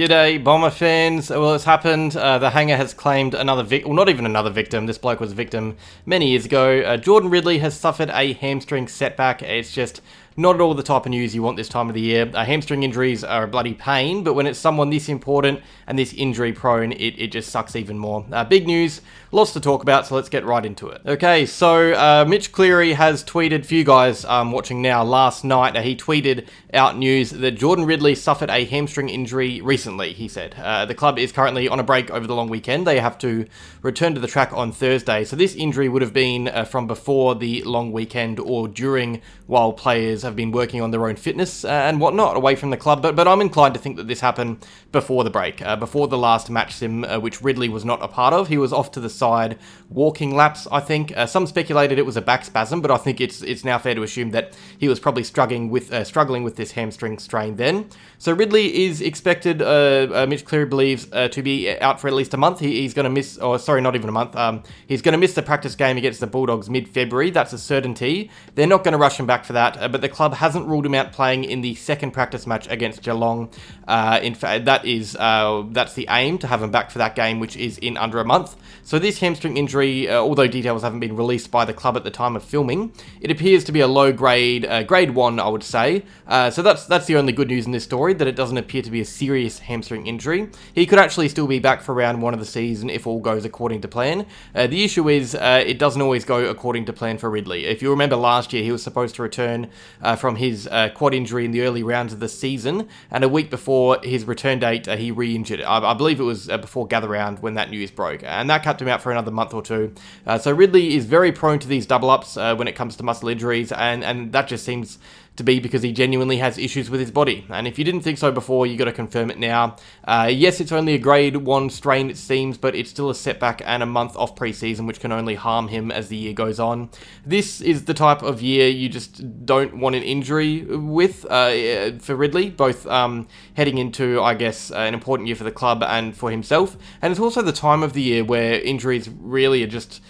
G'day, Bomber fans. Well, it's happened. The Hanger has claimed another victim. Well, not even another victim. This bloke was a victim many years ago. Jordan Ridley has suffered a hamstring setback. It's just not at all the type of news you want this time of the year. Hamstring injuries are a bloody pain, but when it's someone this important and this injury prone, it just sucks even more. Big news, lots to talk about, so let's get right into it. Okay, so Mitch Cleary has tweeted, for you guys watching now, last night, he tweeted out news that Jordan Ridley suffered a hamstring injury recently, he said. The club is currently on a break over the long weekend. They have to return to the track on Thursday, so this injury would have been from before the long weekend or during while players have been working on their own fitness and whatnot away from the club, but I'm inclined to think that this happened before the break, before the last match sim, which Ridley was not a part of. He was off to the side walking laps, I think. Some speculated it was a back spasm, but I think it's now fair to assume that he was probably struggling with this hamstring strain then. So Ridley is expected, Mitch Cleary believes, to be out for at least a month. He's going to miss, not even a month, he's going to miss the practice game against the Bulldogs mid-February. That's a certainty. They're not going to rush him back for that, but the club hasn't ruled him out playing in the second practice match against Geelong. In fact, that's the aim, to have him back for that game, which is in under a month. So this hamstring injury, although details haven't been released by the club at the time of filming, it appears to be a low grade, grade 1, I would say. So that's the only good news in this story, that it doesn't appear to be a serious hamstring injury. He could actually still be back for round 1 of the season if all goes according to plan. The issue is it doesn't always go according to plan for Ridley. If you remember last year, he was supposed to return from his quad injury in the early rounds of the season, and a week before his return date, he re-injured. I believe it was before gather round when that news broke, and that kept him out for another month or two. So Ridley is very prone to these double-ups when it comes to muscle injuries, and that just seems to be because he genuinely has issues with his body. And if you didn't think so before, you got to confirm it now. Yes, it's only a grade 1 strain, it seems, but it's still a setback and a month off pre-season, which can only harm him as the year goes on. This is the type of year you just don't want an injury with for Ridley, both heading into, I guess, an important year for the club and for himself. And it's also the time of the year where injuries really are just...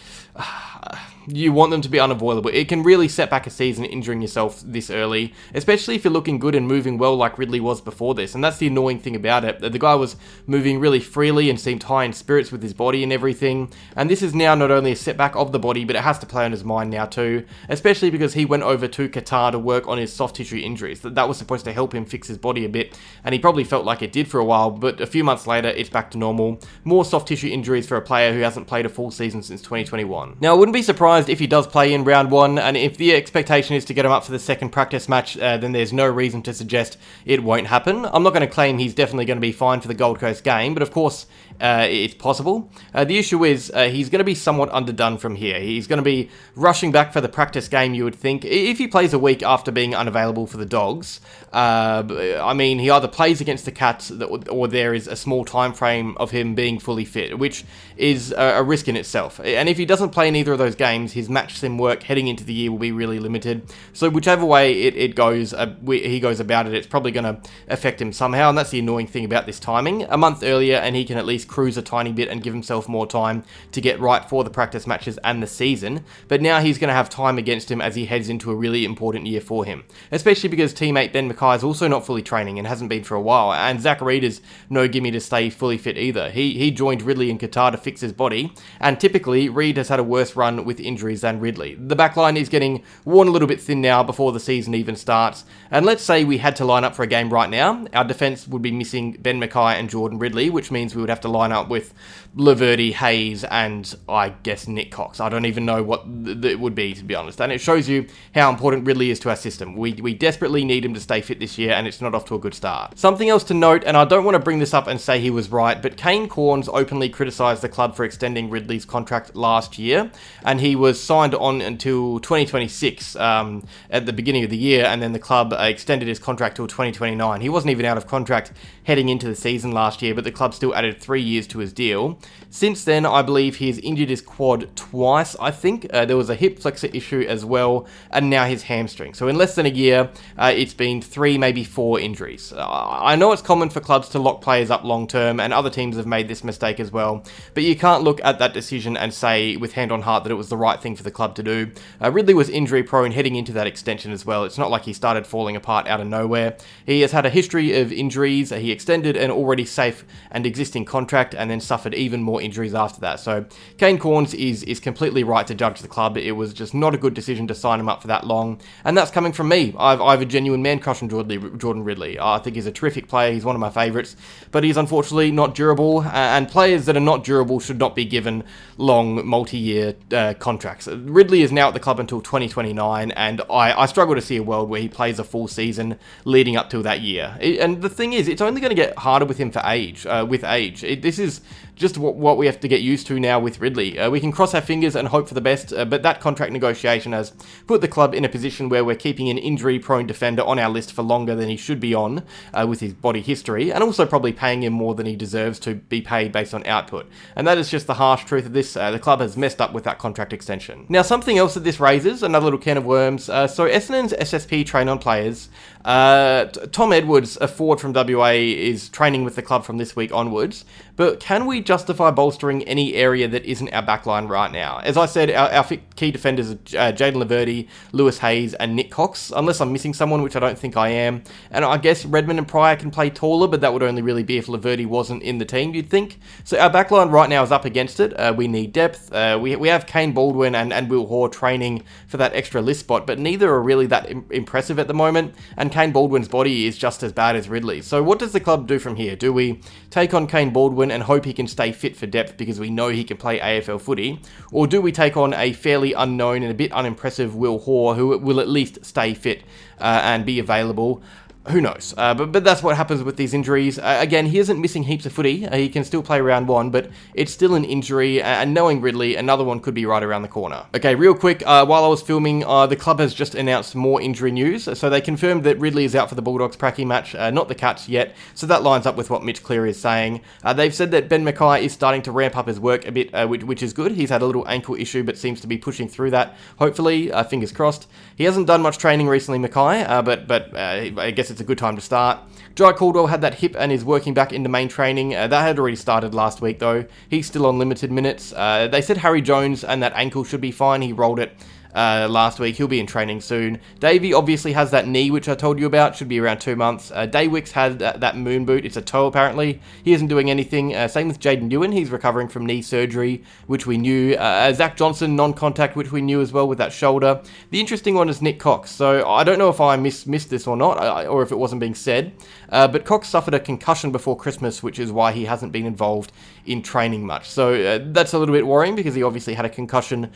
you want them to be unavoidable. It can really set back a season injuring yourself this early, especially if you're looking good and moving well like Ridley was before this. And that's the annoying thing about it. The guy was moving really freely and seemed high in spirits with his body and everything. And this is now not only a setback of the body, but it has to play on his mind now too, especially because he went over to Qatar to work on his soft tissue injuries. That was supposed to help him fix his body a bit, and he probably felt like it did for a while, but a few months later, it's back to normal. More soft tissue injuries for a player who hasn't played a full season since 2021. Now, I wouldn't be surprised if he does play in round 1, and if the expectation is to get him up for the second practice match, then there's no reason to suggest it won't happen. I'm not going to claim he's definitely going to be fine for the Gold Coast game, but of course, it's possible. The issue is he's going to be somewhat underdone from here. He's going to be rushing back for the practice game, you would think. If he plays a week after being unavailable for the Dogs, I mean, he either plays against the Cats, or there is a small time frame of him being fully fit, which is a risk in itself. And if he doesn't play in either of those games, his match sim work heading into the year will be really limited. So whichever way it goes, he goes about it, it's probably going to affect him somehow, and that's the annoying thing about this timing. A month earlier, and he can at least cruise a tiny bit and give himself more time to get right for the practice matches and the season, but now he's going to have time against him as he heads into a really important year for him, especially because teammate Ben Mackay is also not fully training and hasn't been for a while, and Zach Reeder's no gimme to stay fully fit either. He joined Ridley in Qatar to fix his body, and typically Reed has had a worse run with injuries than Ridley. The backline is getting worn a little bit thin now before the season even starts, and let's say we had to line up for a game right now, our defence would be missing Ben Mackay and Jordan Ridley, which means we would have to line up with Laverde, Hayes, and I guess Nick Cox. I don't even know what it would be, to be honest, and it shows you how important Ridley is to our system. We desperately need him to stay fit this year, and it's not off to a good start. Something else to note, and I don't want to bring this up and say he was right, but Kane Cornes openly criticised the club for extending Ridley's contract last year, and he was signed on until 2026 at the beginning of the year, and then the club extended his contract till 2029. He wasn't even out of contract heading into the season last year, but the club still added 3 years to his deal. Since then, I believe he has injured his quad twice, I think. There was a hip flexor issue as well, and now his hamstring. So in less than a year, it's been 3, maybe 4 injuries. I know it's common for clubs to lock players up long term, and other teams have made this mistake as well, but you can't look at that decision and say with hand on heart that it was the right right thing for the club to do. Ridley was injury prone heading into that extension as well. It's not like he started falling apart out of nowhere. He has had a history of injuries. He extended an already safe and existing contract and then suffered even more injuries after that. So Kane Cornes is completely right to judge the club. It was just not a good decision to sign him up for that long. And that's coming from me. I have a genuine man crush on Jordan Ridley. I think he's a terrific player. He's one of my favourites. But he's unfortunately not durable. And players that are not durable should not be given long, multi-year contracts. Ridley is now at the club until 2029. And I struggle to see a world where he plays a full season leading up to that year. And the thing is, it's only going to get harder with him with age. This is just what we have to get used to now with Ridley. We can cross our fingers and hope for the best, but that contract negotiation has put the club in a position where we're keeping an injury-prone defender on our list for longer than he should be on with his body history, and also probably paying him more than he deserves to be paid based on output. And that is just the harsh truth of this. The club has messed up with that contract extension. Now, something else that this raises, another little can of worms. So Essendon's SSP train-on players, Tom Edwards, a forward from WA, is training with the club from this week onwards, but can we justify bolstering any area that isn't our backline right now? As I said, our key defenders are Jaden Laverde, Lewis Hayes, and Nick Cox, unless I'm missing someone, which I don't think I am. And I guess Redmond and Pryor can play taller, but that would only really be if Laverde wasn't in the team, you'd think. So our backline right now is up against it. We need depth. We have Kane Baldwin and Will Hoare training for that extra list spot, but neither are really that impressive at the moment, and Kane Baldwin's body is just as bad as Ridley's. So what does the club do from here? Do we take on Kane Baldwin and hope he can stay fit for depth because we know he can play AFL footy? Or do we take on a fairly unknown and a bit unimpressive Will Hoare, who will at least stay fit and be available? Who knows? But that's what happens with these injuries. Again, he isn't missing heaps of footy. He can still play round one, but it's still an injury, and knowing Ridley, another one could be right around the corner. Okay, real quick, while I was filming, the club has just announced more injury news. So they confirmed that Ridley is out for the Bulldogs-Pracky match, not the Cats yet, so that lines up with what Mitch Cleary is saying. They've said that Ben Mackay is starting to ramp up his work a bit, which is good. He's had a little ankle issue, but seems to be pushing through that, hopefully, fingers crossed. He hasn't done much training recently, Mackay, but I guess it's a good time to start. Jai Caldwell had that hip and is working back into main training. That had already started last week though. He's still on limited minutes. They said Harry Jones and that ankle should be fine. He rolled it last week. He'll be in training soon. Davey obviously has that knee, which I told you about. Should be around 2 months. Daywicks had that moon boot. It's a toe, apparently. He isn't doing anything. Same with Jaden Ewan. He's recovering from knee surgery, which we knew. Zach Johnson, non-contact, which we knew as well with that shoulder. The interesting one is Nick Cox. So I don't know if I missed this or not, or if it wasn't being said. But Cox suffered a concussion before Christmas, which is why he hasn't been involved in training much. So that's a little bit worrying because he obviously had a concussion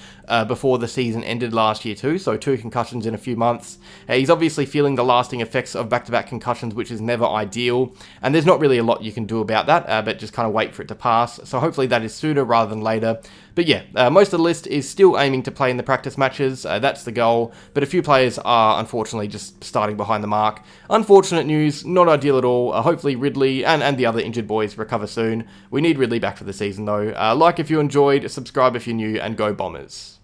before the season ended last year too, so 2 concussions in a few months. He's obviously feeling the lasting effects of back-to-back concussions, which is never ideal, and there's not really a lot you can do about that, but just kind of wait for it to pass. So hopefully that is sooner rather than later. But yeah, most of the list is still aiming to play in the practice matches. That's the goal, but a few players are unfortunately just starting behind the mark. Unfortunate news, not ideal at all. Hopefully Ridley and the other injured boys recover soon. We need Ridley back for the season though. Like if you enjoyed, subscribe if you're new, and go Bombers.